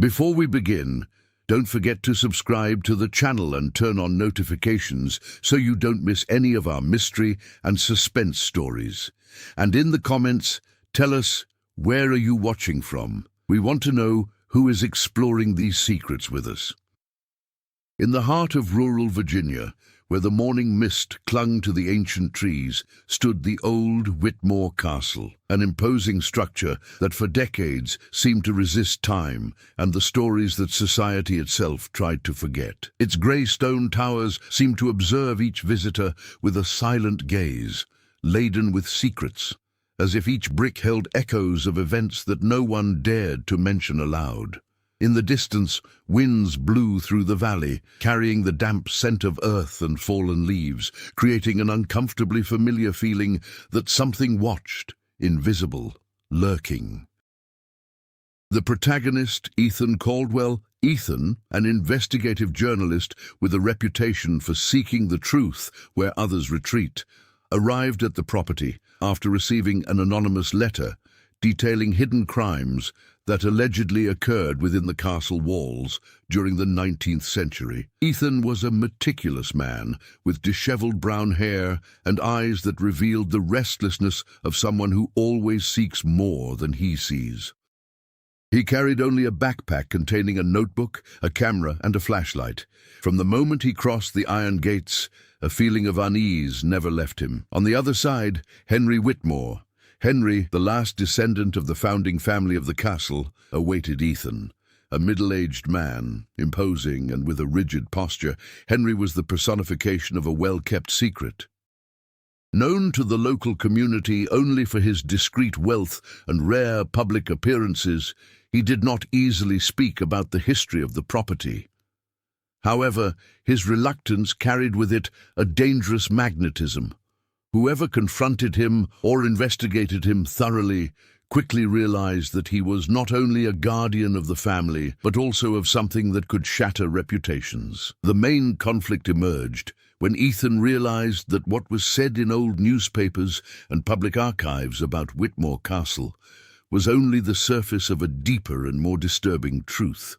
Before we begin, don't forget to subscribe to the channel and turn on notifications so you don't miss any of our mystery and suspense stories. And in the comments, tell us, where are you watching from? We want to know who is exploring these secrets with us. In the heart of rural Virginia, where the morning mist clung to the ancient trees, stood the old Whitmore Castle, an imposing structure that for decades seemed to resist time and the stories that society itself tried to forget. Its grey stone towers seemed to observe each visitor with a silent gaze, laden with secrets, as if each brick held echoes of events that no one dared to mention aloud. In the distance, winds blew through the valley, carrying the damp scent of earth and fallen leaves, creating an uncomfortably familiar feeling that something watched, invisible, lurking. The protagonist, Ethan Caldwell, Ethan, an investigative journalist with a reputation for seeking the truth where others retreat, arrived at the property after receiving an anonymous letter detailing hidden crimes that allegedly occurred within the castle walls during the 19th century. Ethan was a meticulous man with disheveled brown hair and eyes that revealed the restlessness of someone who always seeks more than he sees. He carried only a backpack containing a notebook, a camera, and a flashlight. From the moment he crossed the iron gates, a feeling of unease never left him. On the other side, Henry Whitmore. Henry, the last descendant of the founding family of the castle, awaited Ethan. A middle-aged man, imposing and with a rigid posture, Henry was the personification of a well-kept secret. Known to the local community only for his discreet wealth and rare public appearances, he did not easily speak about the history of the property. However, his reluctance carried with it a dangerous magnetism. Whoever confronted him or investigated him thoroughly quickly realized that he was not only a guardian of the family, but also of something that could shatter reputations. The main conflict emerged when Ethan realized that what was said in old newspapers and public archives about Whitmore Castle was only the surface of a deeper and more disturbing truth.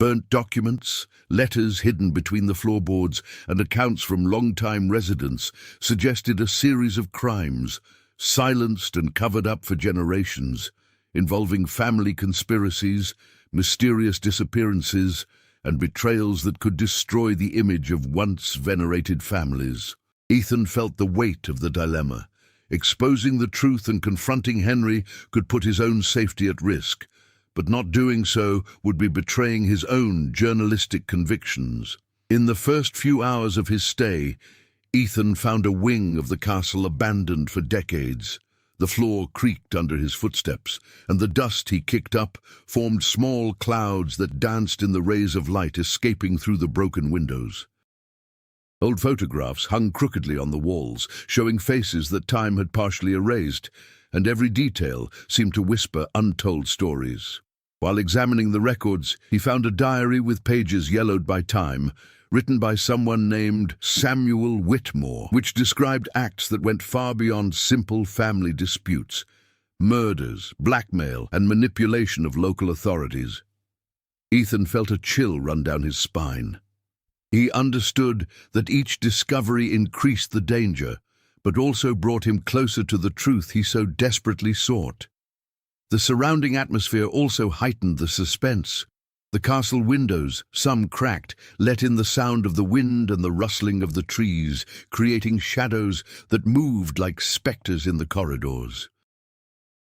Burnt documents, letters hidden between the floorboards, and accounts from long-time residents suggested a series of crimes, silenced and covered up for generations, involving family conspiracies, mysterious disappearances, and betrayals that could destroy the image of once venerated families. Ethan felt the weight of the dilemma. Exposing the truth and confronting Henry could put his own safety at risk, but not doing so would be betraying his own journalistic convictions. In the first few hours of his stay, Ethan found a wing of the castle abandoned for decades. The floor creaked under his footsteps, and the dust he kicked up formed small clouds that danced in the rays of light escaping through the broken windows. Old photographs hung crookedly on the walls, showing faces that time had partially erased, and every detail seemed to whisper untold stories. While examining the records, he found a diary with pages yellowed by time, written by someone named Samuel Whitmore, which described acts that went far beyond simple family disputes: murders, blackmail, and manipulation of local authorities. Ethan felt a chill run down his spine. He understood that each discovery increased the danger, but also brought him closer to the truth he so desperately sought. The surrounding atmosphere also heightened the suspense. The castle windows, some cracked, let in the sound of the wind and the rustling of the trees, creating shadows that moved like specters in the corridors.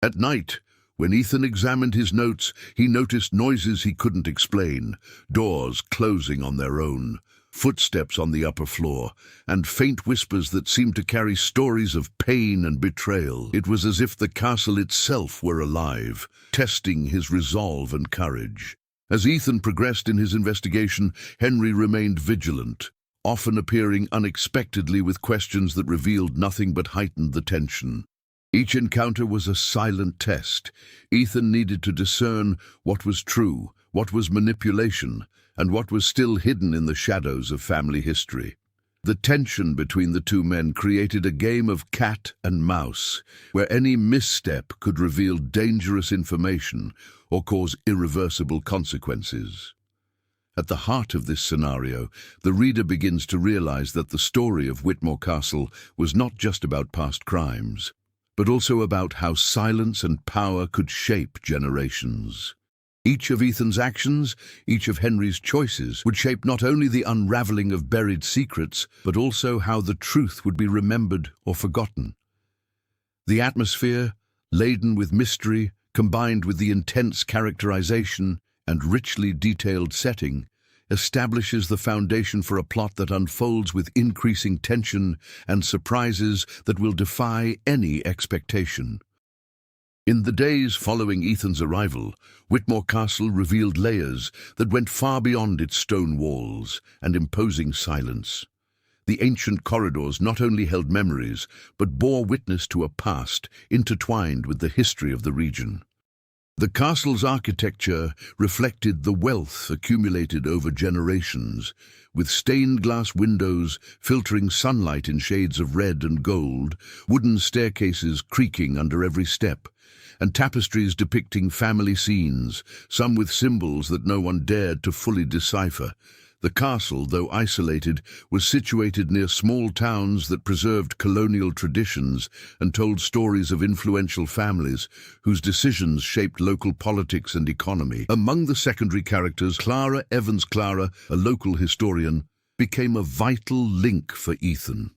At night, when Ethan examined his notes, he noticed noises he couldn't explain: doors closing on their own, footsteps on the upper floor, and faint whispers that seemed to carry stories of pain and betrayal. It was as if the castle itself were alive, testing his resolve and courage. As Ethan progressed in his investigation, Henry remained vigilant, often appearing unexpectedly with questions that revealed nothing but heightened the tension. Each encounter was a silent test. Ethan needed to discern what was true, what was manipulation, and what was still hidden in the shadows of family history. The tension between the two men created a game of cat and mouse, where any misstep could reveal dangerous information or cause irreversible consequences. At the heart of this scenario, the reader begins to realize that the story of Whitmore Castle was not just about past crimes, but also about how silence and power could shape generations. Each of Ethan's actions, each of Henry's choices, would shape not only the unraveling of buried secrets, but also how the truth would be remembered or forgotten. The atmosphere, laden with mystery, combined with the intense characterization and richly detailed setting, establishes the foundation for a plot that unfolds with increasing tension and surprises that will defy any expectation. In the days following Ethan's arrival, Whitmore Castle revealed layers that went far beyond its stone walls and imposing silence. The ancient corridors not only held memories, but bore witness to a past intertwined with the history of the region. The castle's architecture reflected the wealth accumulated over generations, with stained glass windows filtering sunlight in shades of red and gold, wooden staircases creaking under every step, and tapestries depicting family scenes, some with symbols that no one dared to fully decipher. The castle, though isolated, was situated near small towns that preserved colonial traditions and told stories of influential families whose decisions shaped local politics and economy. Among the secondary characters, Clara Evans Clara, a local historian, became a vital link for Ethan.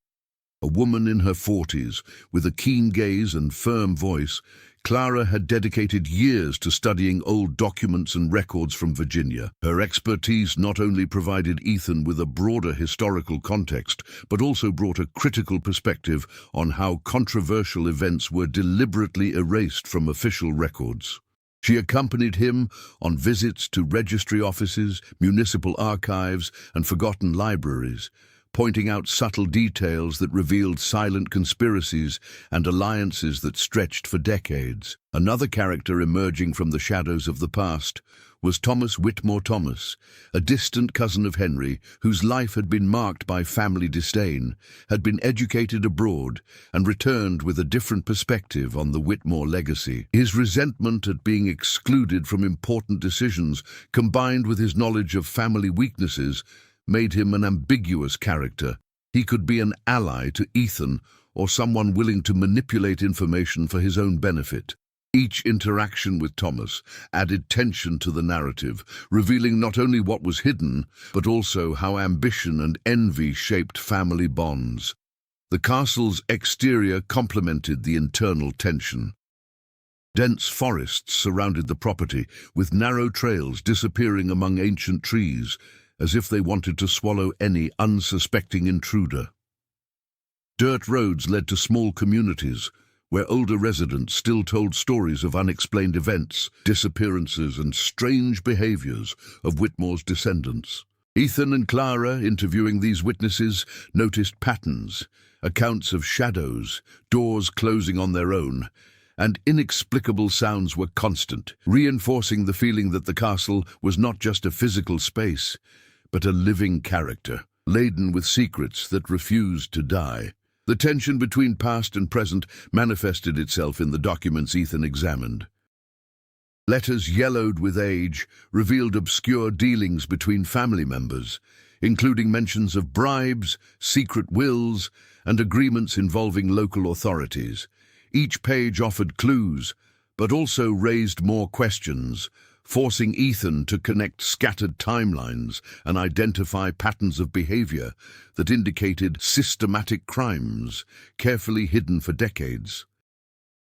A woman in her 40s, with a keen gaze and firm voice, Clara had dedicated years to studying old documents and records from Virginia. Her expertise not only provided Ethan with a broader historical context, but also brought a critical perspective on how controversial events were deliberately erased from official records. She accompanied him on visits to registry offices, municipal archives, and forgotten libraries, pointing out subtle details that revealed silent conspiracies and alliances that stretched for decades. Another character emerging from the shadows of the past was Thomas Whitmore Thomas, a distant cousin of Henry whose life had been marked by family disdain, had been educated abroad, and returned with a different perspective on the Whitmore legacy. His resentment at being excluded from important decisions, combined with his knowledge of family weaknesses, made him an ambiguous character. He could be an ally to Ethan or someone willing to manipulate information for his own benefit. Each interaction with Thomas added tension to the narrative, revealing not only what was hidden, but also how ambition and envy shaped family bonds. The castle's exterior complemented the internal tension. Dense forests surrounded the property, with narrow trails disappearing among ancient trees, as if they wanted to swallow any unsuspecting intruder. Dirt roads led to small communities, where older residents still told stories of unexplained events, disappearances, and strange behaviors of Whitmore's descendants. Ethan and Clara, interviewing these witnesses, noticed patterns, accounts of shadows, doors closing on their own, and inexplicable sounds were constant, reinforcing the feeling that the castle was not just a physical space, but a living character, laden with secrets that refused to die. The tension between past and present manifested itself in the documents Ethan examined. Letters yellowed with age revealed obscure dealings between family members, including mentions of bribes, secret wills, and agreements involving local authorities. Each page offered clues, but also raised more questions, forcing Ethan to connect scattered timelines and identify patterns of behavior that indicated systematic crimes carefully hidden for decades.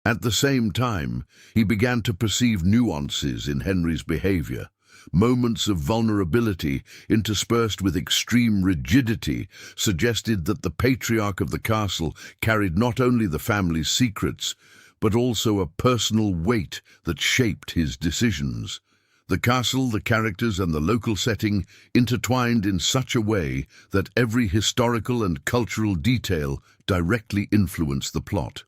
At the same time, he began to perceive nuances in Henry's behavior. Moments of vulnerability interspersed with extreme rigidity suggested that the patriarch of the castle carried not only the family's secrets, but also a personal weight that shaped his decisions. The castle, the characters, and the local setting intertwined in such a way that every historical and cultural detail directly influenced the plot.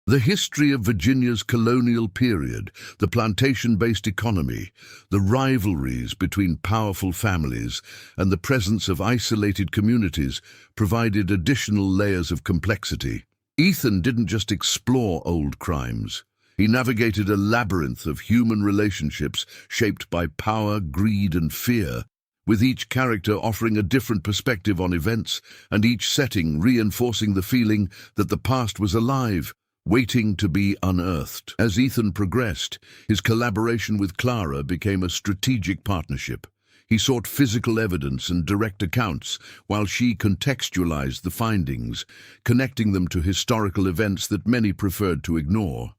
The history of Virginia's colonial period, the plantation-based economy, the rivalries between powerful families, and the presence of isolated communities provided additional layers of complexity. Ethan didn't just explore old crimes. He navigated a labyrinth of human relationships shaped by power, greed, and fear, with each character offering a different perspective on events and each setting reinforcing the feeling that the past was alive, waiting to be unearthed. As Ethan progressed, his collaboration with Clara became a strategic partnership. He sought physical evidence and direct accounts, while she contextualized the findings, connecting them to historical events that many preferred to ignore.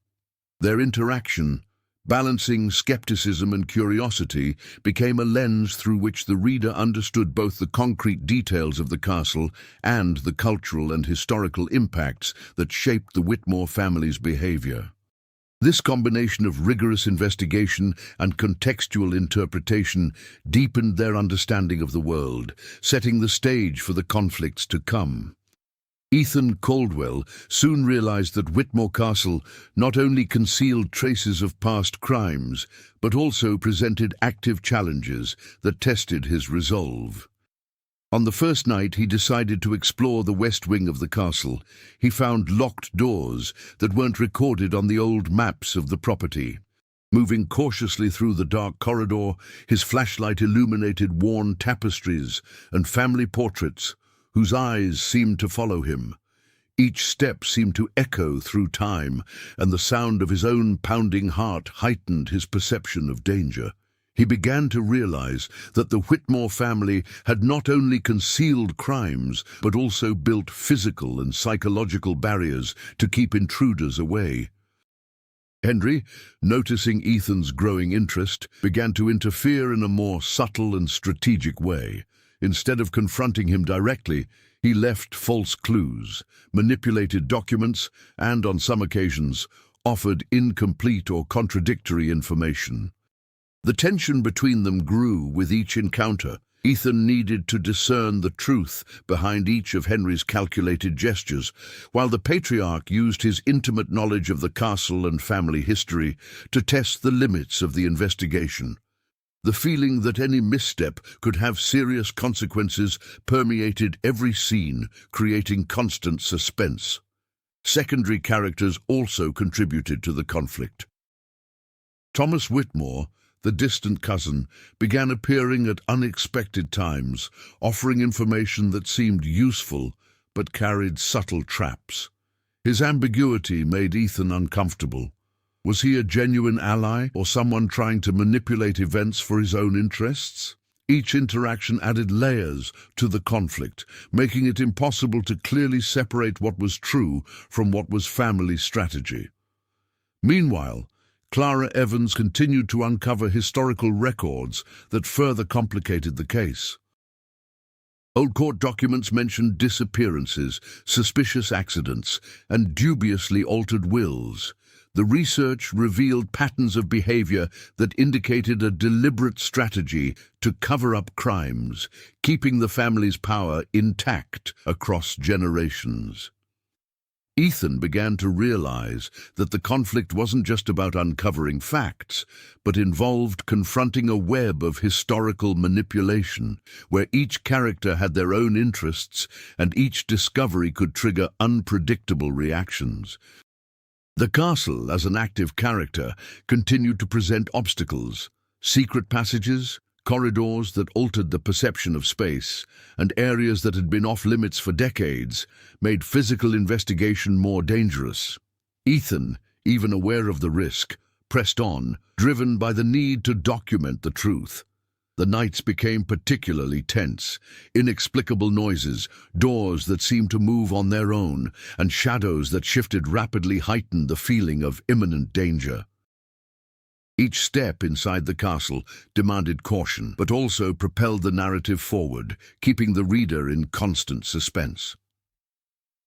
Their interaction, balancing skepticism and curiosity, became a lens through which the reader understood both the concrete details of the castle and the cultural and historical impacts that shaped the Whitmore family's behavior. This combination of rigorous investigation and contextual interpretation deepened their understanding of the world, setting the stage for the conflicts to come. Ethan Caldwell soon realized that Whitmore Castle not only concealed traces of past crimes, but also presented active challenges that tested his resolve. On the first night he decided to explore the west wing of the castle. He found locked doors that weren't recorded on the old maps of the property. Moving cautiously through the dark corridor, his flashlight illuminated worn tapestries and family portraits, whose eyes seemed to follow him. Each step seemed to echo through time, and the sound of his own pounding heart heightened his perception of danger. He began to realize that the Whitmore family had not only concealed crimes, but also built physical and psychological barriers to keep intruders away. Henry, noticing Ethan's growing interest, began to interfere in a more subtle and strategic way. Instead of confronting him directly, he left false clues, manipulated documents, and, on some occasions, offered incomplete or contradictory information. The tension between them grew with each encounter. Ethan needed to discern the truth behind each of Henry's calculated gestures, while the patriarch used his intimate knowledge of the castle and family history to test the limits of the investigation. The feeling that any misstep could have serious consequences permeated every scene, creating constant suspense. Secondary characters also contributed to the conflict. Thomas Whitmore, the distant cousin, began appearing at unexpected times, offering information that seemed useful but carried subtle traps. His ambiguity made Ethan uncomfortable. Was he a genuine ally or someone trying to manipulate events for his own interests? Each interaction added layers to the conflict, making it impossible to clearly separate what was true from what was family strategy. Meanwhile, Clara Evans continued to uncover historical records that further complicated the case. Old court documents mentioned disappearances, suspicious accidents, and dubiously altered wills. The research revealed patterns of behavior that indicated a deliberate strategy to cover up crimes, keeping the family's power intact across generations. Ethan began to realize that the conflict wasn't just about uncovering facts, but involved confronting a web of historical manipulation, where each character had their own interests and each discovery could trigger unpredictable reactions. The castle, as an active character, continued to present obstacles, secret passages, corridors that altered the perception of space, and areas that had been off-limits for decades, made physical investigation more dangerous. Ethan, even aware of the risk, pressed on, driven by the need to document the truth. The nights became particularly tense. Inexplicable noises, doors that seemed to move on their own, and shadows that shifted rapidly heightened the feeling of imminent danger. Each step inside the castle demanded caution, but also propelled the narrative forward, keeping the reader in constant suspense.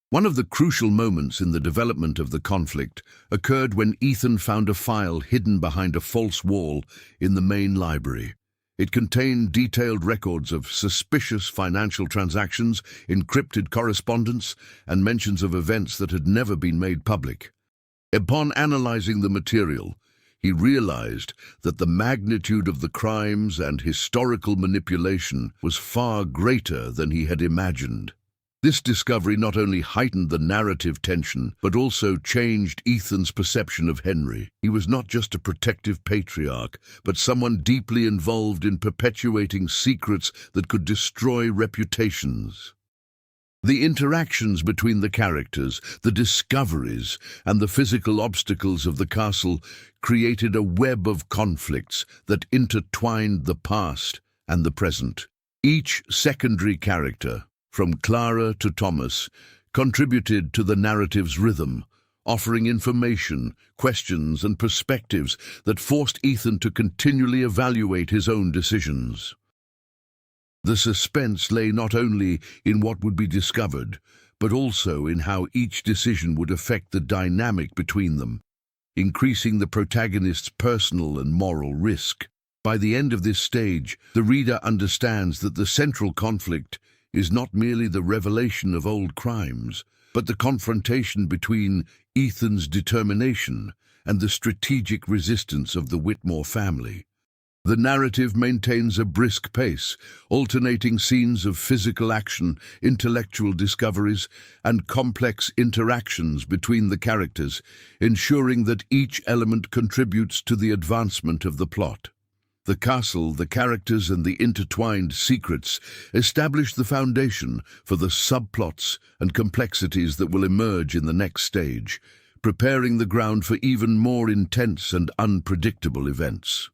One of the crucial moments in the development of the conflict occurred when Ethan found a file hidden behind a false wall in the main library. It contained detailed records of suspicious financial transactions, encrypted correspondence, and mentions of events that had never been made public. Upon analyzing the material, he realized that the magnitude of the crimes and historical manipulation was far greater than he had imagined. This discovery not only heightened the narrative tension, but also changed Ethan's perception of Henry. He was not just a protective patriarch, but someone deeply involved in perpetuating secrets that could destroy reputations. The interactions between the characters, the discoveries, and the physical obstacles of the castle created a web of conflicts that intertwined the past and the present. Each secondary character, from Clara to Thomas, contributed to the narrative's rhythm, offering information, questions, and perspectives that forced Ethan to continually evaluate his own decisions. The suspense lay not only in what would be discovered, but also in how each decision would affect the dynamic between them, increasing the protagonist's personal and moral risk. By the end of this stage, the reader understands that the central conflict is not merely the revelation of old crimes, but the confrontation between Ethan's determination and the strategic resistance of the Whitmore family. The narrative maintains a brisk pace, alternating scenes of physical action, intellectual discoveries, and complex interactions between the characters, ensuring that each element contributes to the advancement of the plot. The castle, the characters, and the intertwined secrets establish the foundation for the subplots and complexities that will emerge in the next stage, preparing the ground for even more intense and unpredictable events.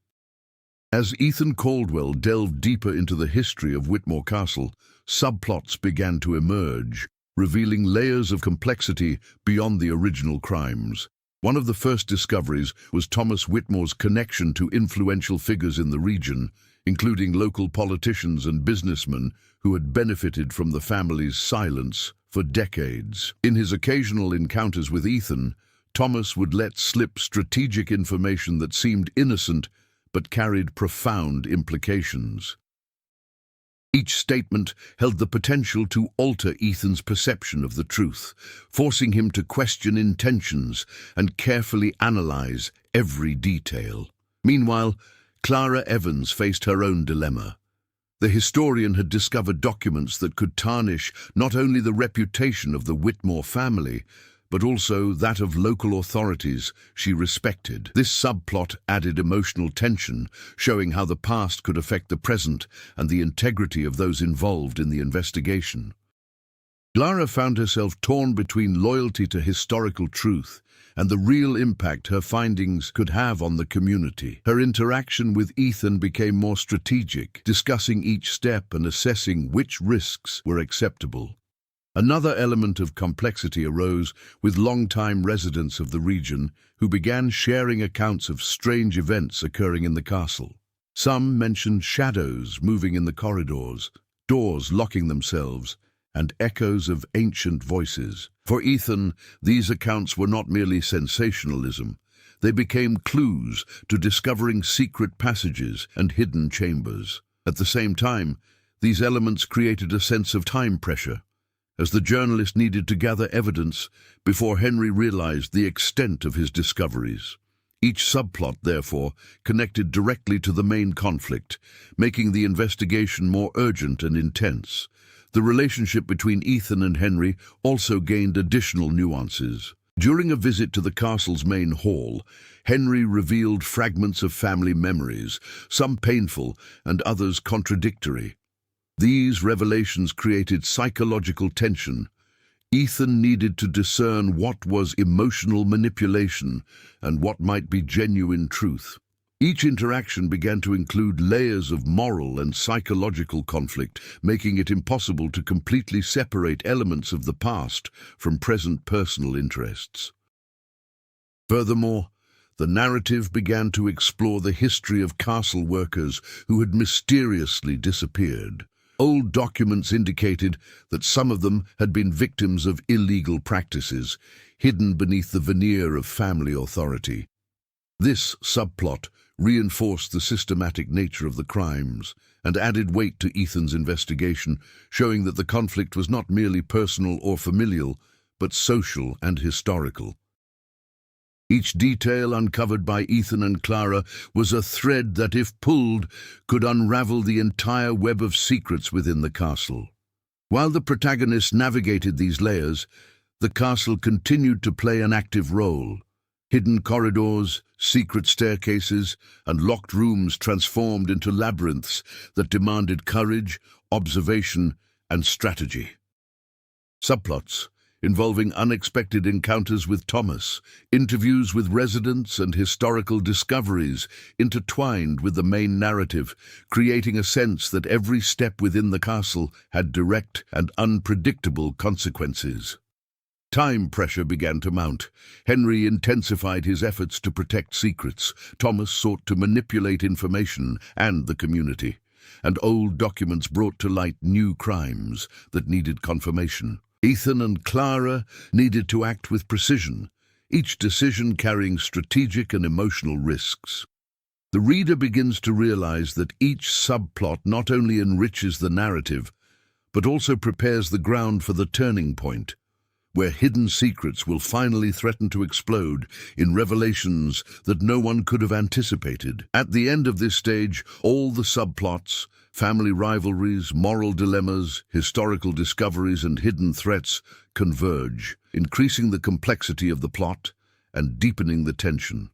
As Ethan Caldwell delved deeper into the history of Whitmore Castle, subplots began to emerge, revealing layers of complexity beyond the original crimes. One of the first discoveries was Thomas Whitmore's connection to influential figures in the region, including local politicians and businessmen who had benefited from the family's silence for decades. In his occasional encounters with Ethan, Thomas would let slip strategic information that seemed innocent but carried profound implications. Each statement held the potential to alter Ethan's perception of the truth, forcing him to question intentions and carefully analyze every detail. Meanwhile, Clara Evans faced her own dilemma. The historian had discovered documents that could tarnish not only the reputation of the Whitmore family, but also that of local authorities she respected. This subplot added emotional tension, showing how the past could affect the present and the integrity of those involved in the investigation. Clara found herself torn between loyalty to historical truth and the real impact her findings could have on the community. Her interaction with Ethan became more strategic, discussing each step and assessing which risks were acceptable. Another element of complexity arose with long-time residents of the region who began sharing accounts of strange events occurring in the castle. Some mentioned shadows moving in the corridors, doors locking themselves, and echoes of ancient voices. For Ethan, these accounts were not merely sensationalism. They became clues to discovering secret passages and hidden chambers. At the same time, these elements created a sense of time pressure, as the journalist needed to gather evidence before Henry realized the extent of his discoveries. Each subplot, therefore, connected directly to the main conflict, making the investigation more urgent and intense. The relationship between Ethan and Henry also gained additional nuances. During a visit to the castle's main hall, Henry revealed fragments of family memories, some painful and others contradictory. These revelations created psychological tension. Ethan needed to discern what was emotional manipulation and what might be genuine truth. Each interaction began to include layers of moral and psychological conflict, making it impossible to completely separate elements of the past from present personal interests. Furthermore, the narrative began to explore the history of castle workers who had mysteriously disappeared. Old documents indicated that some of them had been victims of illegal practices, hidden beneath the veneer of family authority. This subplot reinforced the systematic nature of the crimes and added weight to Ethan's investigation, showing that the conflict was not merely personal or familial, but social and historical. Each detail uncovered by Ethan and Clara was a thread that, if pulled, could unravel the entire web of secrets within the castle. While the protagonists navigated these layers, the castle continued to play an active role. Hidden corridors, secret staircases, and locked rooms transformed into labyrinths that demanded courage, observation, and strategy. Subplots involving unexpected encounters with Thomas, interviews with residents, and historical discoveries intertwined with the main narrative, creating a sense that every step within the castle had direct and unpredictable consequences. Time pressure began to mount. Henry intensified his efforts to protect secrets. Thomas sought to manipulate information and the community, and old documents brought to light new crimes that needed confirmation. Ethan and Clara needed to act with precision, each decision carrying strategic and emotional risks. The reader begins to realize that each subplot not only enriches the narrative, but also prepares the ground for the turning point, where hidden secrets will finally threaten to explode in revelations that no one could have anticipated. At the end of this stage, all the subplots, family rivalries, moral dilemmas, historical discoveries, and hidden threats converge, increasing the complexity of the plot and deepening the tension.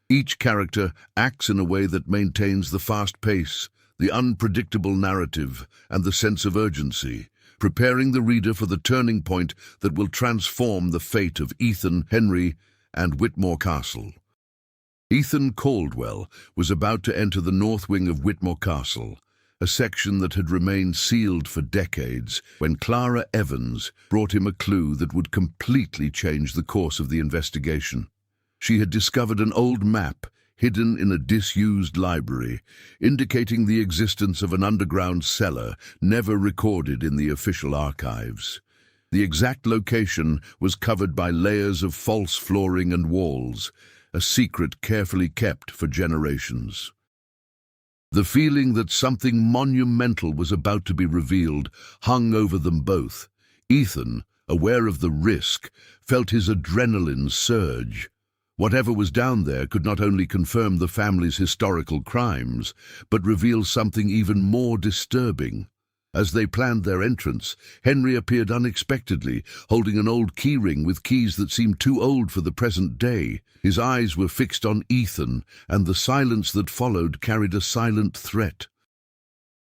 Each character acts in a way that maintains the fast pace, the unpredictable narrative, and the sense of urgency, preparing the reader for the turning point that will transform the fate of Ethan, Henry, and Whitmore Castle. Ethan Caldwell was about to enter the north wing of Whitmore Castle, a section that had remained sealed for decades, when Clara Evans brought him a clue that would completely change the course of the investigation. She had discovered an old map hidden in a disused library, indicating the existence of an underground cellar never recorded in the official archives. The exact location was covered by layers of false flooring and walls, a secret carefully kept for generations. The feeling that something monumental was about to be revealed hung over them both. Ethan, aware of the risk, felt his adrenaline surge. Whatever was down there could not only confirm the family's historical crimes, but reveal something even more disturbing. As they planned their entrance, Henry appeared unexpectedly, holding an old keyring with keys that seemed too old for the present day. His eyes were fixed on Ethan, and the silence that followed carried a silent threat.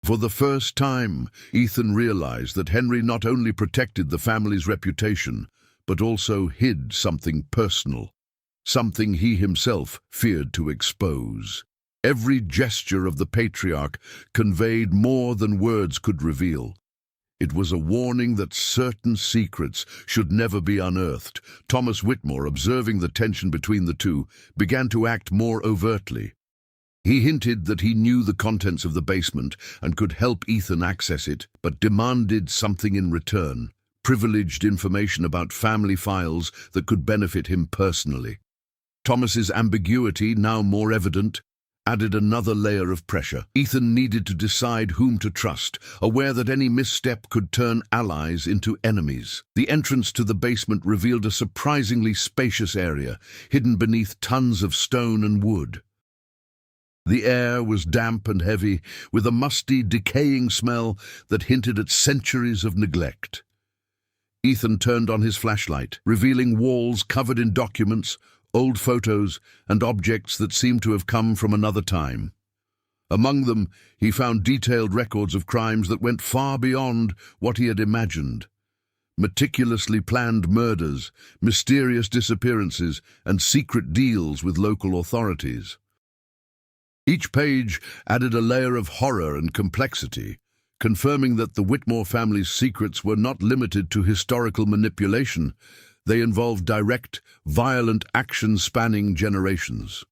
For the first time, Ethan realized that Henry not only protected the family's reputation, but also hid something personal, something he himself feared to expose. Every gesture of the patriarch conveyed more than words could reveal. It was a warning that certain secrets should never be unearthed. Thomas Whitmore, observing the tension between the two, began to act more overtly. He hinted that he knew the contents of the basement and could help Ethan access it, but demanded something in return: privileged information about family files that could benefit him personally. Thomas's ambiguity, now more evident, added another layer of pressure. Ethan needed to decide whom to trust, aware that any misstep could turn allies into enemies. The entrance to the basement revealed a surprisingly spacious area, hidden beneath tons of stone and wood. The air was damp and heavy, with a musty, decaying smell that hinted at centuries of neglect. Ethan turned on his flashlight, revealing walls covered in documents, old photos, and objects that seemed to have come from another time. Among them, he found detailed records of crimes that went far beyond what he had imagined. Meticulously planned murders, mysterious disappearances, and secret deals with local authorities. Each page added a layer of horror and complexity, confirming that the Whitmore family's secrets were not limited to historical manipulation. They involved direct, violent action spanning generations.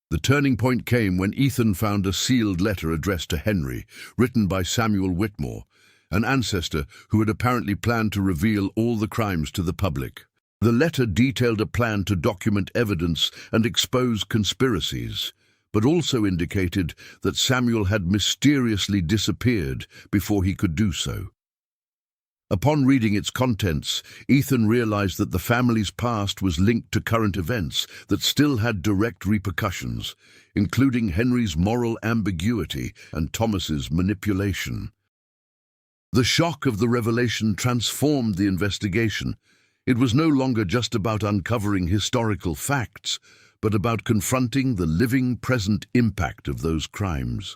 The turning point came when Ethan found a sealed letter addressed to Henry, written by Samuel Whitmore, an ancestor who had apparently planned to reveal all the crimes to the public. The letter detailed a plan to document evidence and expose conspiracies, but also indicated that Samuel had mysteriously disappeared before he could do so. Upon reading its contents, Ethan realized that the family's past was linked to current events that still had direct repercussions, including Henry's moral ambiguity and Thomas's manipulation. The shock of the revelation transformed the investigation. It was no longer just about uncovering historical facts, but about confronting the living, present impact of those crimes.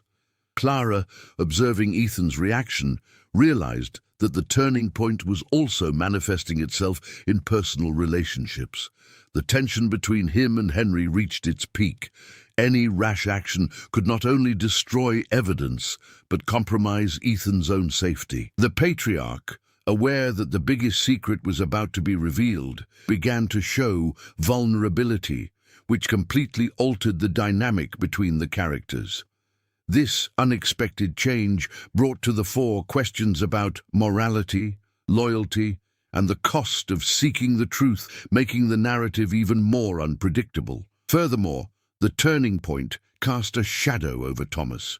Clara, observing Ethan's reaction, realized that the turning point was also manifesting itself in personal relationships. The tension between him and Henry reached its peak. Any rash action could not only destroy evidence, but compromise Ethan's own safety. The patriarch, aware that the biggest secret was about to be revealed, began to show vulnerability, which completely altered the dynamic between the characters. This unexpected change brought to the fore questions about morality, loyalty, and the cost of seeking the truth, making the narrative even more unpredictable. Furthermore, the turning point cast a shadow over Thomas.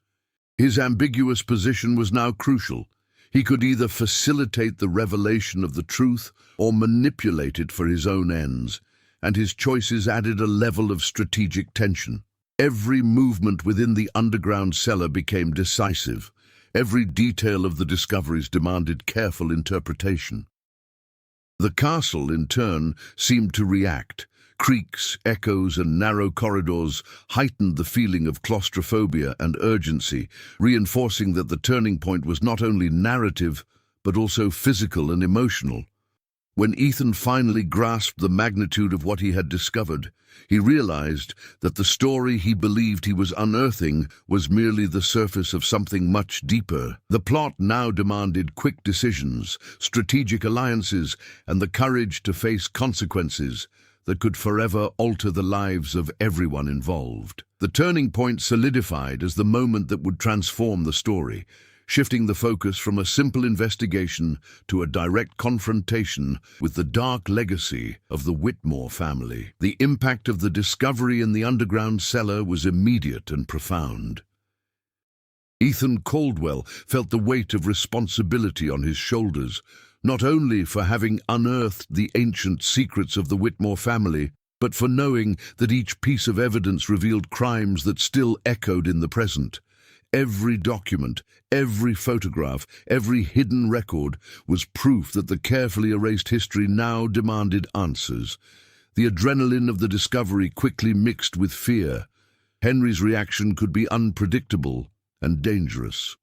His ambiguous position was now crucial. He could either facilitate the revelation of the truth or manipulate it for his own ends, and his choices added a level of strategic tension. Every movement within the underground cellar became decisive. Every detail of the discoveries demanded careful interpretation. The castle, in turn, seemed to react. Creaks, echoes, and narrow corridors heightened the feeling of claustrophobia and urgency, reinforcing that the turning point was not only narrative, but also physical and emotional. When Ethan finally grasped the magnitude of what he had discovered, he realized that the story he believed he was unearthing was merely the surface of something much deeper. The plot now demanded quick decisions, strategic alliances, and the courage to face consequences that could forever alter the lives of everyone involved. The turning point solidified as the moment that would transform the story, shifting the focus from a simple investigation to a direct confrontation with the dark legacy of the Whitmore family. The impact of the discovery in the underground cellar was immediate and profound. Ethan Caldwell felt the weight of responsibility on his shoulders, not only for having unearthed the ancient secrets of the Whitmore family, but for knowing that each piece of evidence revealed crimes that still echoed in the present. Every document, every photograph, every hidden record was proof that the carefully erased history now demanded answers. The adrenaline of the discovery quickly mixed with fear. Henry's reaction could be unpredictable and dangerous.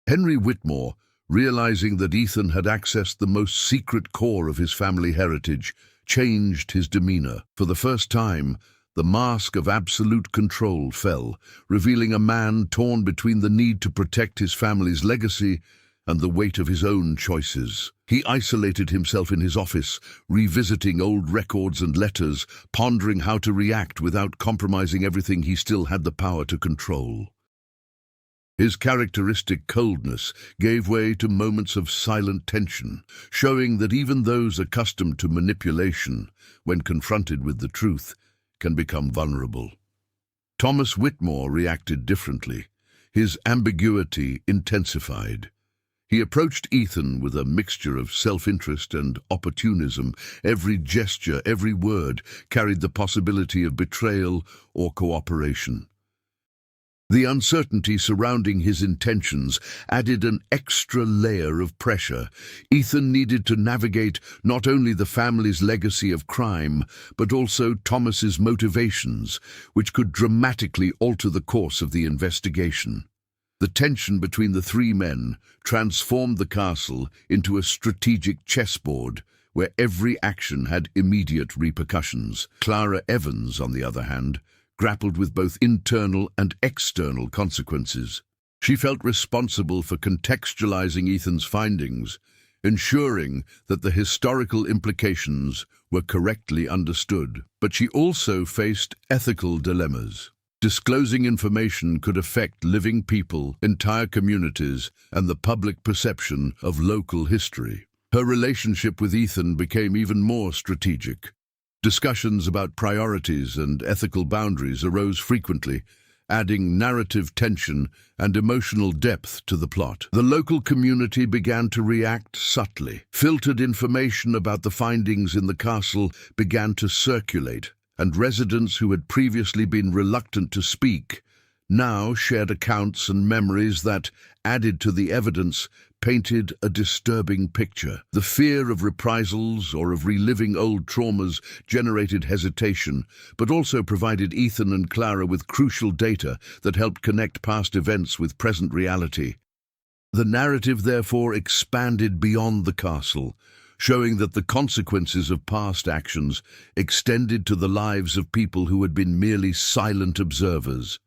Henry Whitmore, realizing that Ethan had accessed the most secret core of his family heritage, changed his demeanor. For the first time, the mask of absolute control fell, revealing a man torn between the need to protect his family's legacy and the weight of his own choices. He isolated himself in his office, revisiting old records and letters, pondering how to react without compromising everything he still had the power to control. His characteristic coldness gave way to moments of silent tension, showing that even those accustomed to manipulation, when confronted with the truth, can become vulnerable. Thomas Whitmore reacted differently. His ambiguity intensified. He approached Ethan with a mixture of self-interest and opportunism. Every gesture, every word carried the possibility of betrayal or cooperation. The uncertainty surrounding his intentions added an extra layer of pressure. Ethan needed to navigate not only the family's legacy of crime, but also Thomas's motivations, which could dramatically alter the course of the investigation. The tension between the three men transformed the castle into a strategic chessboard where every action had immediate repercussions. Clara Evans, on the other hand, grappled with both internal and external consequences. She felt responsible for contextualizing Ethan's findings, ensuring that the historical implications were correctly understood. But she also faced ethical dilemmas. Disclosing information could affect living people, entire communities, and the public perception of local history. Her relationship with Ethan became even more strategic. Discussions about priorities and ethical boundaries arose frequently, adding narrative tension and emotional depth to the plot. The local community began to react subtly. Filtered information about the findings in the castle began to circulate, and residents who had previously been reluctant to speak now shared accounts and memories that, added to the evidence, painted a disturbing picture. The fear of reprisals or of reliving old traumas generated hesitation, but also provided Ethan and Clara with crucial data that helped connect past events with present reality. The narrative therefore expanded beyond the castle, showing that the consequences of past actions extended to the lives of people who had been merely silent observers.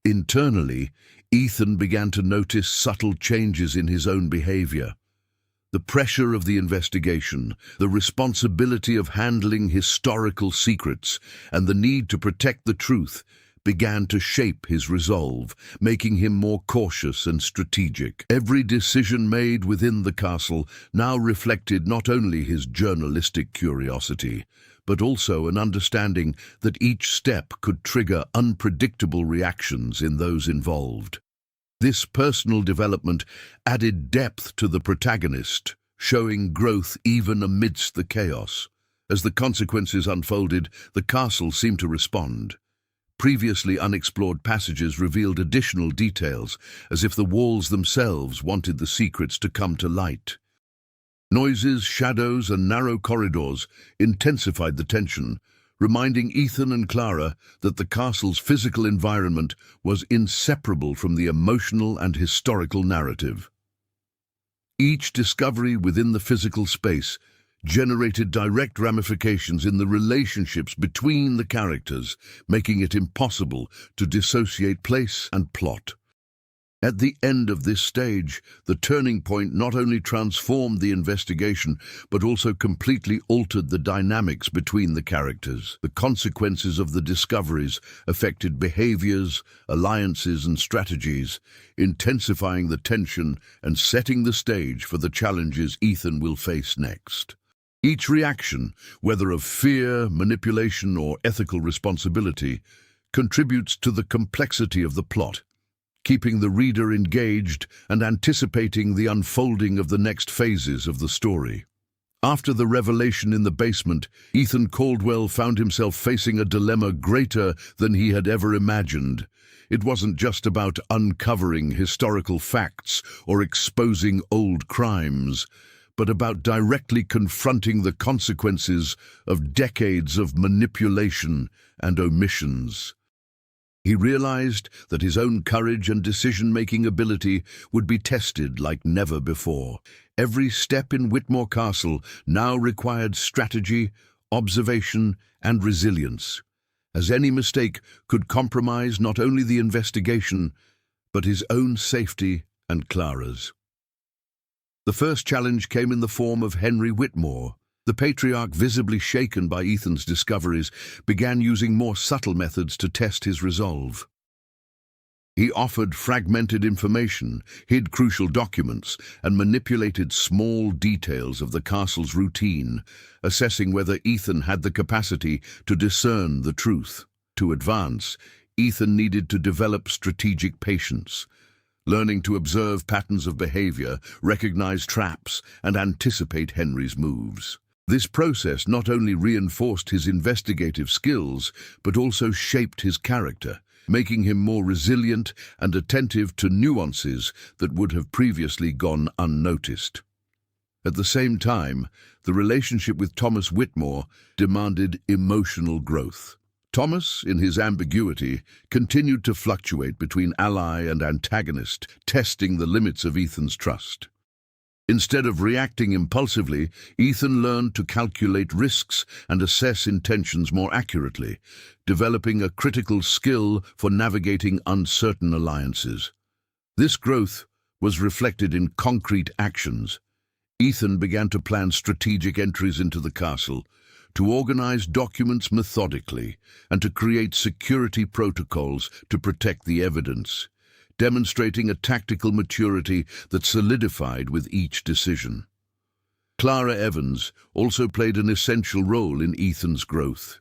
Internally, Ethan began to notice subtle changes in his own behavior. The pressure of the investigation, the responsibility of handling historical secrets, and the need to protect the truth began to shape his resolve, making him more cautious and strategic. Every decision made within the castle now reflected not only his journalistic curiosity, but also an understanding that each step could trigger unpredictable reactions in those involved. This personal development added depth to the protagonist, showing growth even amidst the chaos. As the consequences unfolded, the castle seemed to respond. Previously unexplored passages revealed additional details, as if the walls themselves wanted the secrets to come to light. Noises, shadows, and narrow corridors intensified the tension, reminding Ethan and Clara that the castle's physical environment was inseparable from the emotional and historical narrative. Each discovery within the physical space generated direct ramifications in the relationships between the characters, making it impossible to dissociate place and plot. At the end of this stage, the turning point not only transformed the investigation, but also completely altered the dynamics between the characters. The consequences of the discoveries affected behaviors, alliances, and strategies, intensifying the tension and setting the stage for the challenges Ethan will face next. Each reaction, whether of fear, manipulation, or ethical responsibility, contributes to the complexity of the plot, keeping the reader engaged and anticipating the unfolding of the next phases of the story. After the revelation in the basement, Ethan Caldwell found himself facing a dilemma greater than he had ever imagined. It wasn't just about uncovering historical facts or exposing old crimes, but about directly confronting the consequences of decades of manipulation and omissions. He realized that his own courage and decision-making ability would be tested like never before. Every step in Whitmore Castle now required strategy, observation, and resilience, as any mistake could compromise not only the investigation, but his own safety and Clara's. The first challenge came in the form of Henry Whitmore. The patriarch, visibly shaken by Ethan's discoveries, began using more subtle methods to test his resolve. He offered fragmented information, hid crucial documents, and manipulated small details of the castle's routine, assessing whether Ethan had the capacity to discern the truth. To advance, Ethan needed to develop strategic patience, learning to observe patterns of behavior, recognize traps, and anticipate Henry's moves. This process not only reinforced his investigative skills, but also shaped his character, making him more resilient and attentive to nuances that would have previously gone unnoticed. At the same time, the relationship with Thomas Whitmore demanded emotional growth. Thomas, in his ambiguity, continued to fluctuate between ally and antagonist, testing the limits of Ethan's trust. Instead of reacting impulsively, Ethan learned to calculate risks and assess intentions more accurately, developing a critical skill for navigating uncertain alliances. This growth was reflected in concrete actions. Ethan began to plan strategic entries into the castle, to organize documents methodically, and to create security protocols to protect the evidence, demonstrating a tactical maturity that solidified with each decision. Clara Evans also played an essential role in Ethan's growth.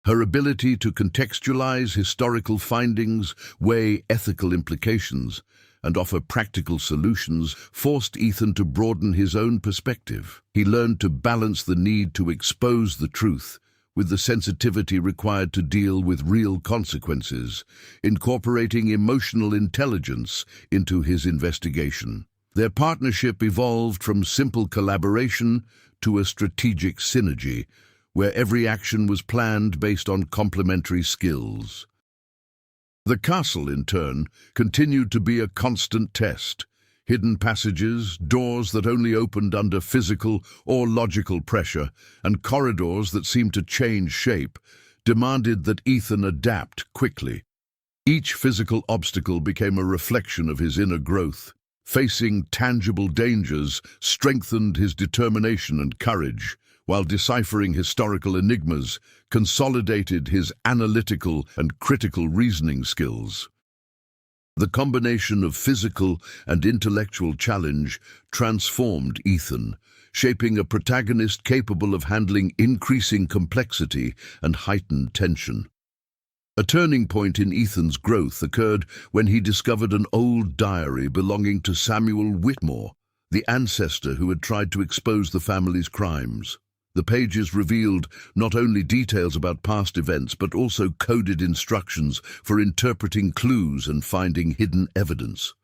Her ability to contextualize historical findings, weigh ethical implications, and offer practical solutions forced Ethan to broaden his own perspective. He learned to balance the need to expose the truth with the sensitivity required to deal with real consequences, incorporating emotional intelligence into his investigation. Their partnership evolved from simple collaboration to a strategic synergy, where every action was planned based on complementary skills. The castle, in turn, continued to be a constant test. Hidden passages, doors that only opened under physical or logical pressure, and corridors that seemed to change shape, demanded that Ethan adapt quickly. Each physical obstacle became a reflection of his inner growth. Facing tangible dangers strengthened his determination and courage, while deciphering historical enigmas consolidated his analytical and critical reasoning skills. The combination of physical and intellectual challenge transformed Ethan, shaping a protagonist capable of handling increasing complexity and heightened tension. A turning point in Ethan's growth occurred when he discovered an old diary belonging to Samuel Whitmore, the ancestor who had tried to expose the family's crimes. The pages revealed not only details about past events, but also coded instructions for interpreting clues and finding hidden evidence.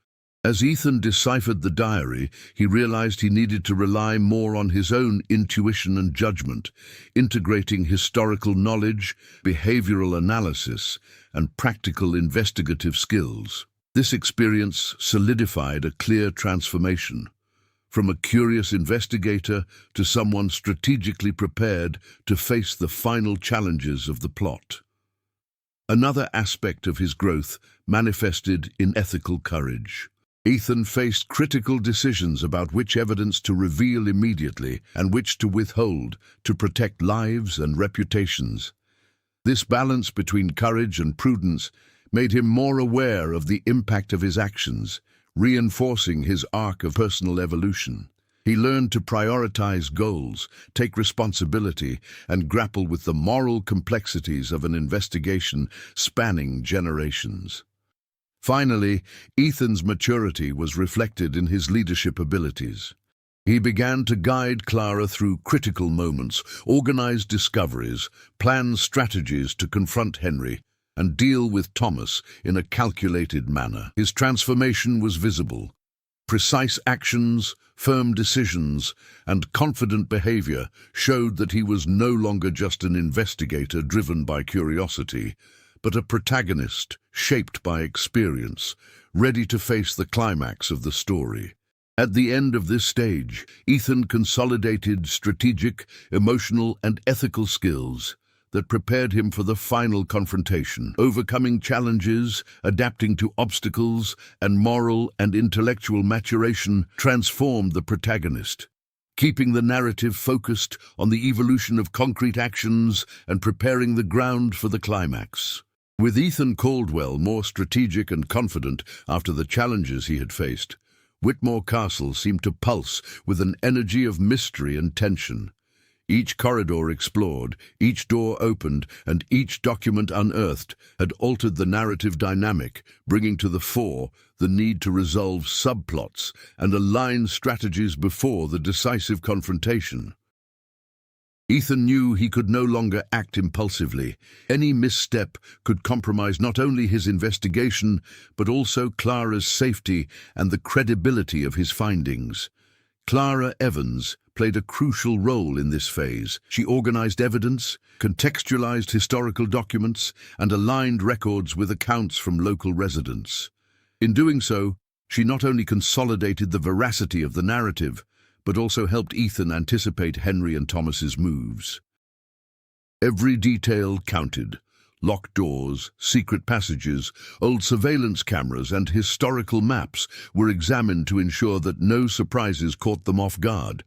As Ethan deciphered the diary, he realized he needed to rely more on his own intuition and judgment, integrating historical knowledge, behavioral analysis, and practical investigative skills. This experience solidified a clear transformation, from a curious investigator to someone strategically prepared to face the final challenges of the plot. Another aspect of his growth manifested in ethical courage. Ethan faced critical decisions about which evidence to reveal immediately and which to withhold to protect lives and reputations. This balance between courage and prudence made him more aware of the impact of his actions, reinforcing his arc of personal evolution. He learned to prioritize goals, take responsibility, and grapple with the moral complexities of an investigation spanning generations. Finally, Ethan's maturity was reflected in his leadership abilities. He began to guide Clara through critical moments, organize discoveries, plan strategies to confront Henry, and deal with Thomas in a calculated manner. His transformation was visible. Precise actions, firm decisions, and confident behavior showed that he was no longer just an investigator driven by curiosity, but a protagonist shaped by experience, ready to face the climax of the story. At the end of this stage, Ethan consolidated strategic, emotional, and ethical skills that prepared him for the final confrontation. Overcoming challenges, adapting to obstacles, and moral and intellectual maturation transformed the protagonist, keeping the narrative focused on the evolution of concrete actions and preparing the ground for the climax. With Ethan Caldwell more strategic and confident after the challenges he had faced, Whitmore Castle seemed to pulse with an energy of mystery and tension. Each corridor explored, each door opened, and each document unearthed had altered the narrative dynamic, bringing to the fore the need to resolve subplots and align strategies before the decisive confrontation. Ethan knew he could no longer act impulsively. Any misstep could compromise not only his investigation, but also Clara's safety and the credibility of his findings. Clara Evans played a crucial role in this phase. She organized evidence, contextualized historical documents, and aligned records with accounts from local residents. In doing so, she not only consolidated the veracity of the narrative, but also helped Ethan anticipate Henry and Thomas's moves. Every detail counted. Locked doors, secret passages, old surveillance cameras, and historical maps were examined to ensure that no surprises caught them off guard.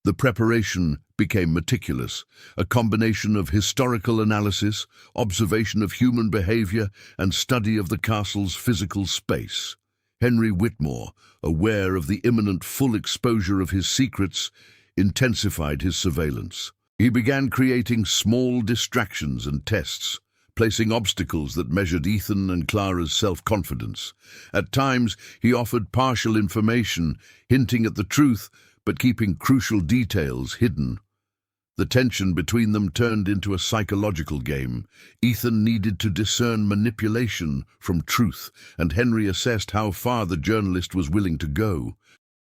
The preparation became meticulous, a combination of historical analysis, observation of human behavior, and study of the castle's physical space. Henry Whitmore, aware of the imminent full exposure of his secrets, intensified his surveillance. He began creating small distractions and tests, placing obstacles that measured Ethan and Clara's self-confidence. At times, he offered partial information, hinting at the truth, but keeping crucial details hidden. The tension between them turned into a psychological game. Ethan needed to discern manipulation from truth, and Henry assessed how far the journalist was willing to go.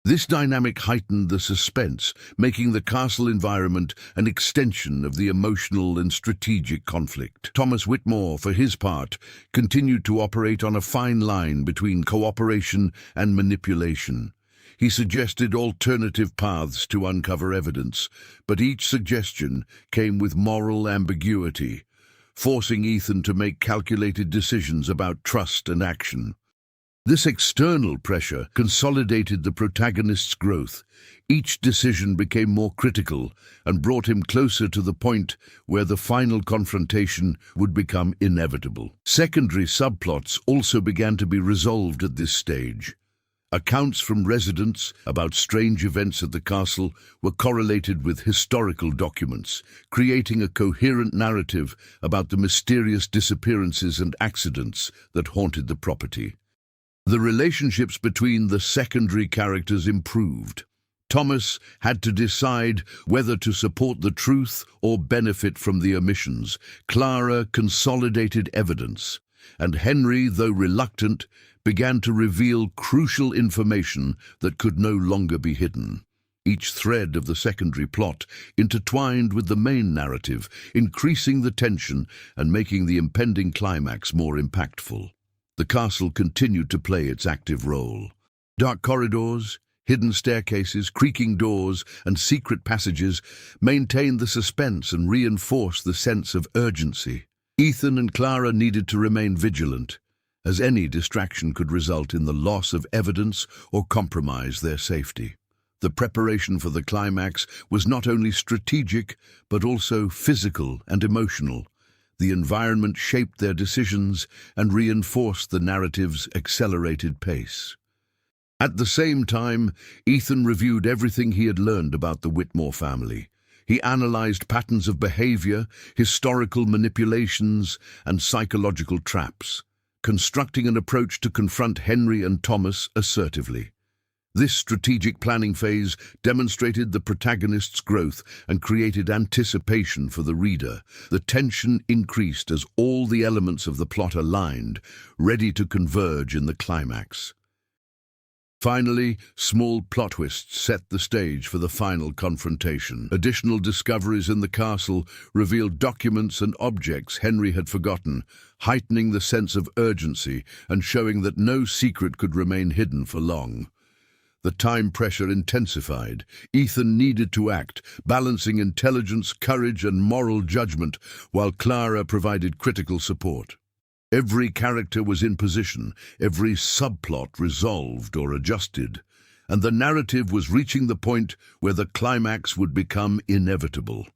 This dynamic heightened the suspense, making the castle environment an extension of the emotional and strategic conflict. Thomas Whitmore, for his part, continued to operate on a fine line between cooperation and manipulation. He suggested alternative paths to uncover evidence, but each suggestion came with moral ambiguity, forcing Ethan to make calculated decisions about trust and action. This external pressure consolidated the protagonist's growth. Each decision became more critical and brought him closer to the point where the final confrontation would become inevitable. Secondary subplots also began to be resolved at this stage. Accounts from residents about strange events at the castle were correlated with historical documents, creating a coherent narrative about the mysterious disappearances and accidents that haunted the property. The relationships between the secondary characters improved. Thomas had to decide whether to support the truth or benefit from the omissions. Clara consolidated evidence, and Henry, though reluctant, began to reveal crucial information that could no longer be hidden. Each thread of the secondary plot intertwined with the main narrative, increasing the tension and making the impending climax more impactful. The castle continued to play its active role. Dark corridors, hidden staircases, creaking doors, and secret passages maintained the suspense and reinforced the sense of urgency. Ethan and Clara needed to remain vigilant, as any distraction could result in the loss of evidence or compromise their safety. The preparation for the climax was not only strategic, but also physical and emotional. The environment shaped their decisions and reinforced the narrative's accelerated pace. At the same time, Ethan reviewed everything he had learned about the Whitmore family. He analyzed patterns of behavior, historical manipulations, and psychological traps, constructing an approach to confront Henry and Thomas assertively. This strategic planning phase demonstrated the protagonist's growth and created anticipation for the reader. The tension increased as all the elements of the plot aligned, ready to converge in the climax. Finally, small plot twists set the stage for the final confrontation. Additional discoveries in the castle revealed documents and objects Henry had forgotten, heightening the sense of urgency and showing that no secret could remain hidden for long. The time pressure intensified. Ethan needed to act, balancing intelligence, courage, and moral judgment, while Clara provided critical support. Every character was in position, every subplot resolved or adjusted, and the narrative was reaching the point where the climax would become inevitable.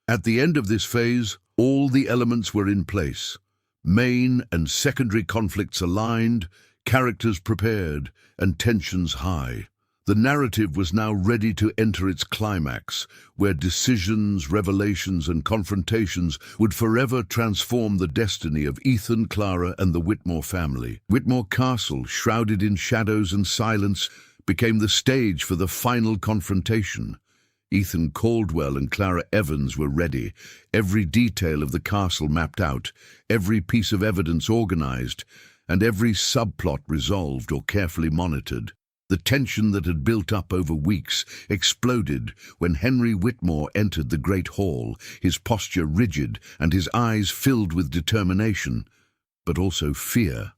At the end of this phase, all the elements were in place. Main and secondary conflicts aligned, characters prepared, and tensions high. The narrative was now ready to enter its climax, where decisions, revelations, and confrontations would forever transform the destiny of Ethan, Clara, and the Whitmore family. Whitmore Castle, shrouded in shadows and silence, became the stage for the final confrontation. Ethan Caldwell and Clara Evans were ready, every detail of the castle mapped out, every piece of evidence organized, and every subplot resolved or carefully monitored. The tension that had built up over weeks exploded when Henry Whitmore entered the great hall, his posture rigid and his eyes filled with determination, but also fear.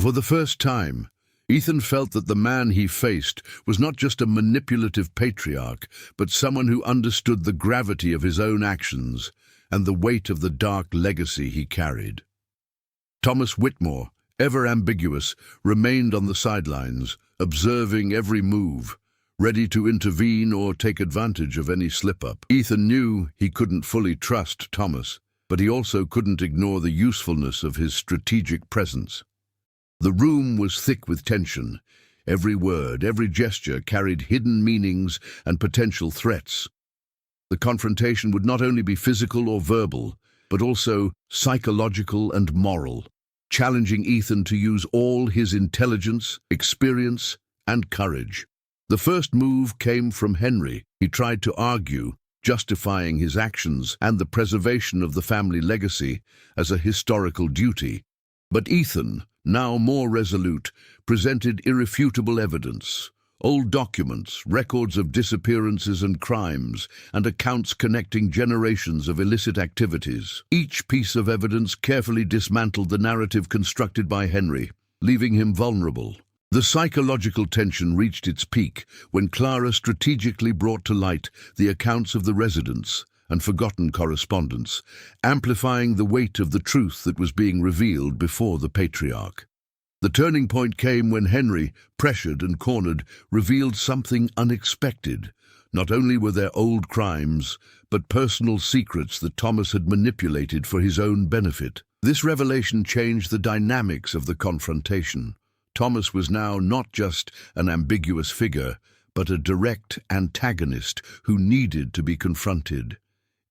For the first time, Ethan felt that the man he faced was not just a manipulative patriarch, but someone who understood the gravity of his own actions and the weight of the dark legacy he carried. Thomas Whitmore, ever ambiguous, remained on the sidelines, observing every move, ready to intervene or take advantage of any slip-up. Ethan knew he couldn't fully trust Thomas, but he also couldn't ignore the usefulness of his strategic presence. The room was thick with tension. Every word, every gesture carried hidden meanings and potential threats. The confrontation would not only be physical or verbal, but also psychological and moral, challenging Ethan to use all his intelligence, experience, and courage. The first move came from Henry. He tried to argue, justifying his actions and the preservation of the family legacy as a historical duty. But Ethan, now more resolute, presented irrefutable evidence. Old documents, records of disappearances and crimes, and accounts connecting generations of illicit activities. Each piece of evidence carefully dismantled the narrative constructed by Henry, leaving him vulnerable. The psychological tension reached its peak when Clara strategically brought to light the accounts of the residents and forgotten correspondence, amplifying the weight of the truth that was being revealed before the patriarch. The turning point came when Henry, pressured and cornered, revealed something unexpected. Not only were there old crimes, but personal secrets that Thomas had manipulated for his own benefit. This revelation changed the dynamics of the confrontation. Thomas was now not just an ambiguous figure, but a direct antagonist who needed to be confronted.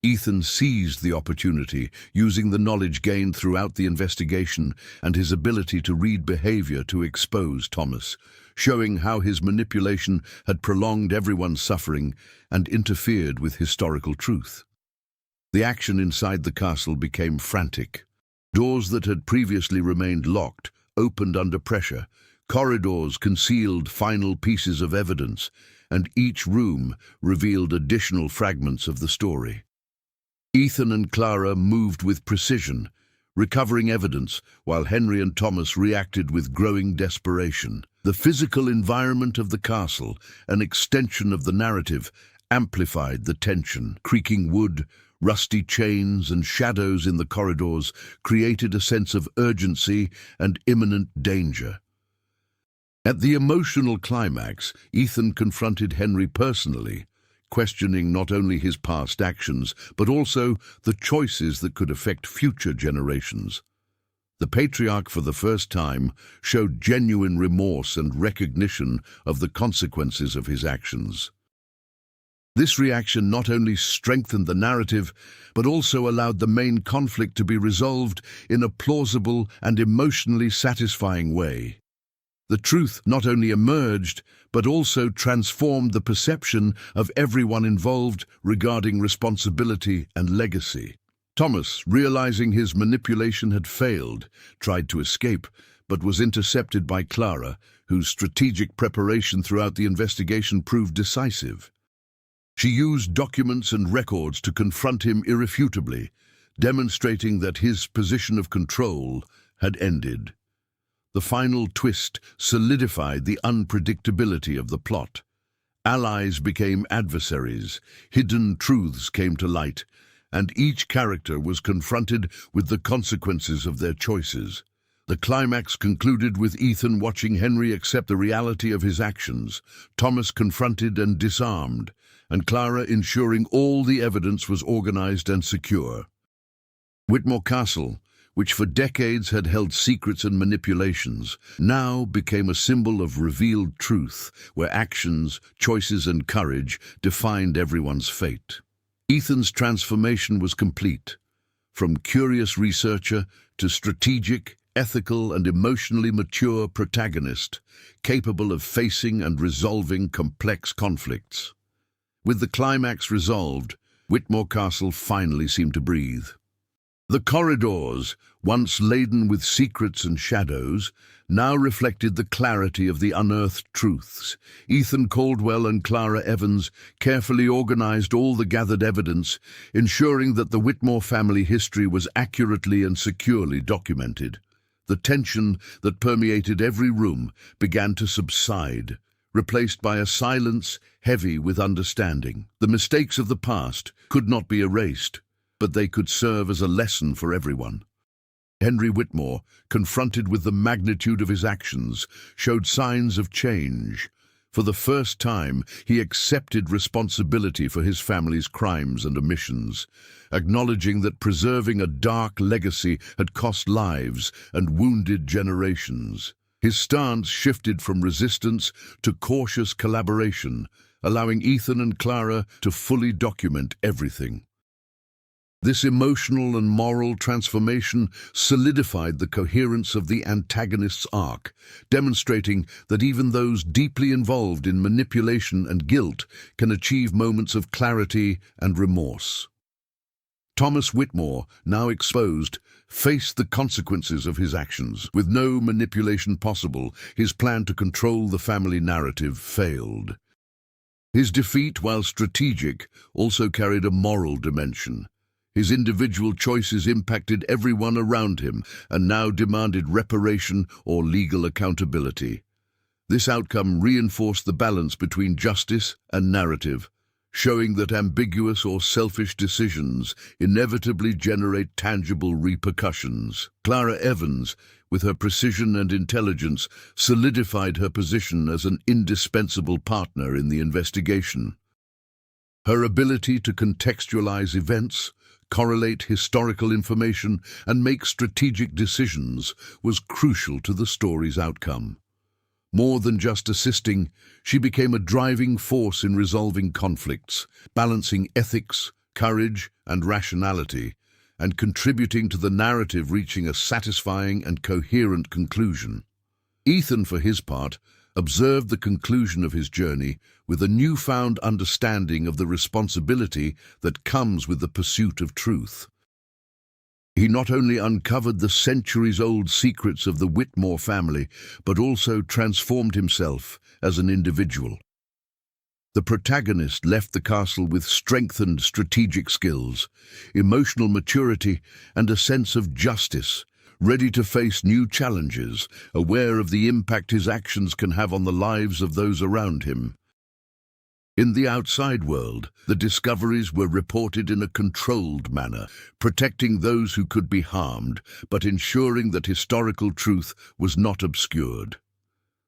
Ethan seized the opportunity, using the knowledge gained throughout the investigation and his ability to read behavior to expose Thomas, showing how his manipulation had prolonged everyone's suffering and interfered with historical truth. The action inside the castle became frantic. Doors that had previously remained locked opened under pressure. Corridors concealed final pieces of evidence, and each room revealed additional fragments of the story. Ethan and Clara moved with precision, recovering evidence, while Henry and Thomas reacted with growing desperation. The physical environment of the castle, an extension of the narrative, amplified the tension. Creaking wood, rusty chains, and shadows in the corridors created a sense of urgency and imminent danger. At the emotional climax, Ethan confronted Henry personally, questioning not only his past actions, but also the choices that could affect future generations. The patriarch, for the first time, showed genuine remorse and recognition of the consequences of his actions. This reaction not only strengthened the narrative, but also allowed the main conflict to be resolved in a plausible and emotionally satisfying way. The truth not only emerged, but also transformed the perception of everyone involved regarding responsibility and legacy. Thomas, realizing his manipulation had failed, tried to escape, but was intercepted by Clara, whose strategic preparation throughout the investigation proved decisive. She used documents and records to confront him irrefutably, demonstrating that his position of control had ended. The final twist solidified the unpredictability of the plot. Allies became adversaries, hidden truths came to light, and each character was confronted with the consequences of their choices. The climax concluded with Ethan watching Henry accept the reality of his actions, Thomas confronted and disarmed, and Clara ensuring all the evidence was organized and secure. Whitmore Castle, which for decades had held secrets and manipulations, now became a symbol of revealed truth, where actions, choices, and courage defined everyone's fate. Ethan's transformation was complete. From curious researcher to strategic, ethical, and emotionally mature protagonist, capable of facing and resolving complex conflicts. With the climax resolved, Whitmore Castle finally seemed to breathe. The corridors, once laden with secrets and shadows, now reflected the clarity of the unearthed truths. Ethan Caldwell and Clara Evans carefully organized all the gathered evidence, ensuring that the Whitmore family history was accurately and securely documented. The tension that permeated every room began to subside, replaced by a silence heavy with understanding. The mistakes of the past could not be erased, but they could serve as a lesson for everyone. Henry Whitmore, confronted with the magnitude of his actions, showed signs of change. For the first time, he accepted responsibility for his family's crimes and omissions, acknowledging that preserving a dark legacy had cost lives and wounded generations. His stance shifted from resistance to cautious collaboration, allowing Ethan and Clara to fully document everything. This emotional and moral transformation solidified the coherence of the antagonist's arc, demonstrating that even those deeply involved in manipulation and guilt can achieve moments of clarity and remorse. Thomas Whitmore, now exposed, faced the consequences of his actions. With no manipulation possible, his plan to control the family narrative failed. His defeat, while strategic, also carried a moral dimension. His individual choices impacted everyone around him and now demanded reparation or legal accountability. This outcome reinforced the balance between justice and narrative, showing that ambiguous or selfish decisions inevitably generate tangible repercussions. Clara Evans, with her precision and intelligence, solidified her position as an indispensable partner in the investigation. Her ability to contextualize events, correlate historical information, and make strategic decisions was crucial to the story's outcome. More than just assisting, she became a driving force in resolving conflicts, balancing ethics, courage, and rationality, and contributing to the narrative reaching a satisfying and coherent conclusion. Ethan, for his part, observed the conclusion of his journey with a newfound understanding of the responsibility that comes with the pursuit of truth. He not only uncovered the centuries-old secrets of the Whitmore family, but also transformed himself as an individual. The protagonist left the castle with strengthened strategic skills, emotional maturity, and a sense of justice, ready to face new challenges, aware of the impact his actions can have on the lives of those around him. In the outside world, the discoveries were reported in a controlled manner, protecting those who could be harmed, but ensuring that historical truth was not obscured.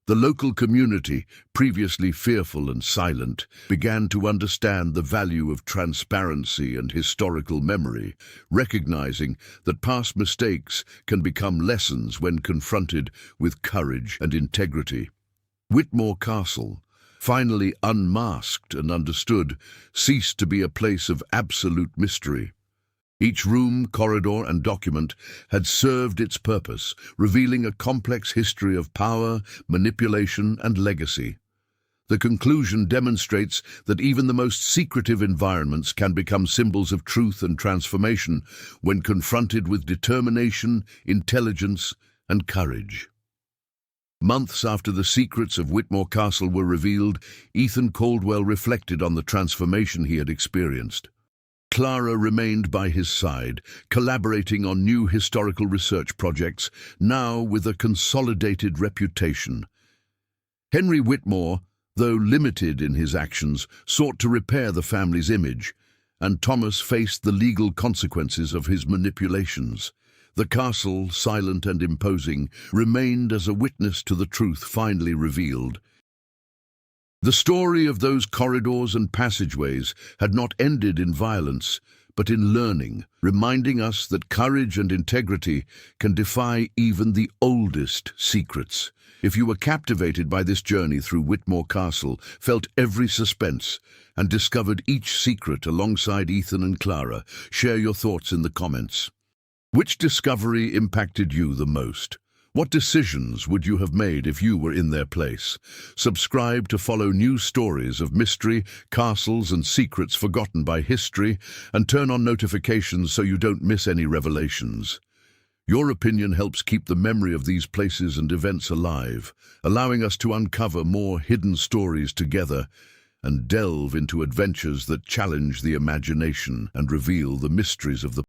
The local community, previously fearful and silent, began to understand the value of transparency and historical memory, recognizing that past mistakes can become lessons when confronted with courage and integrity. Whitmore Castle, finally unmasked and understood, ceased to be a place of absolute mystery. Each room, corridor, and document had served its purpose, revealing a complex history of power, manipulation, and legacy. The conclusion demonstrates that even the most secretive environments can become symbols of truth and transformation when confronted with determination, intelligence, and courage. Months after the secrets of Whitmore Castle were revealed, Ethan Caldwell reflected on the transformation he had experienced. Clara remained by his side, collaborating on new historical research projects, now with a consolidated reputation. Henry Whitmore, though limited in his actions, sought to repair the family's image, and Thomas faced the legal consequences of his manipulations. The castle, silent and imposing, remained as a witness to the truth finally revealed. The story of those corridors and passageways had not ended in violence, but in learning, reminding us that courage and integrity can defy even the oldest secrets. If you were captivated by this journey through Whitmore Castle, felt every suspense, and discovered each secret alongside Ethan and Clara, share your thoughts in the comments. Which discovery impacted you the most? What decisions would you have made if you were in their place? Subscribe to follow new stories of mystery, castles, and secrets forgotten by history, and turn on notifications so you don't miss any revelations. Your opinion helps keep the memory of these places and events alive, allowing us to uncover more hidden stories together and delve into adventures that challenge the imagination and reveal the mysteries of the